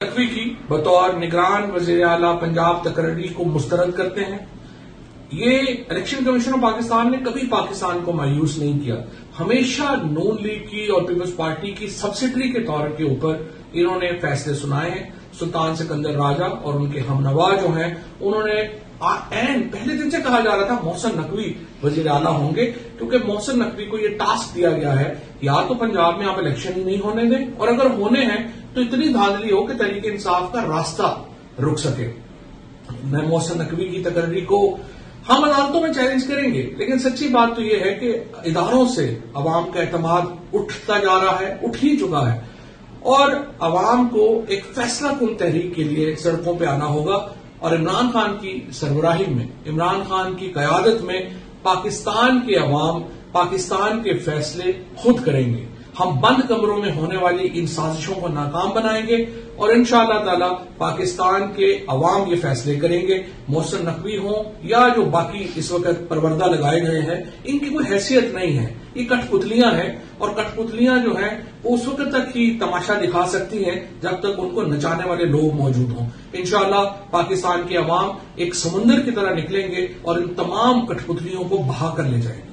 नकवी की बतौर निगरान वज़ीर आला पंजाब तकर्री को मुस्तरद करते हैं। ये इलेक्शन कमीशन ऑफ पाकिस्तान ने कभी पाकिस्तान को मायूस नहीं किया। हमेशा नून लीग की और पीपल्स पार्टी की सब्सिडरी के तौर के ऊपर इन्होंने फैसले सुनाए हैं। सुल्तान सिकंदर राजा और उनके हमनवा जो हैं उन्होंने पहले दिन से कहा जा रहा था मोहसिन नकवी वज़ीर आला होंगे, क्योंकि मोहसिन नकवी को ये टास्क दिया गया है या तो पंजाब में आप इलेक्शन ही नहीं होने दें, और अगर होने हैं तो इतनी धांधली हो कि तहरीक इंसाफ का रास्ता रुक सके। मैं मोहसिन नकवी की तकर्री को हम अदालतों में चैलेंज करेंगे, लेकिन सच्ची बात तो यह है कि इदारों से अवाम का एतमाद उठता जा रहा है, उठ ही चुका है, और अवाम को एक फैसला कुन तहरीक के लिए सड़कों पर आना होगा। और इमरान खान की सरबराही में, इमरान खान की क़यादत में पाकिस्तान के अवाम पाकिस्तान के फैसले खुद करेंगे। हम बंद कमरों में होने वाली इन साजिशों को नाकाम बनाएंगे और इंशाअल्लाह ताला पाकिस्तान के अवाम ये फैसले करेंगे। मोहसिन नकवी हों या जो बाकी इस वक्त परवरदा लगाए गए हैं, इनकी कोई हैसियत नहीं है। ये कठपुतलियां हैं, और कठपुतलियां जो हैं वो उस वक्त तक ही तमाशा दिखा सकती हैं जब तक उनको नचाने वाले लोग मौजूद हों। इंशाअल्लाह पाकिस्तान के अवाम एक समुंदर की तरह निकलेंगे और इन तमाम कठपुतलियों को बहा कर ले जाएंगे।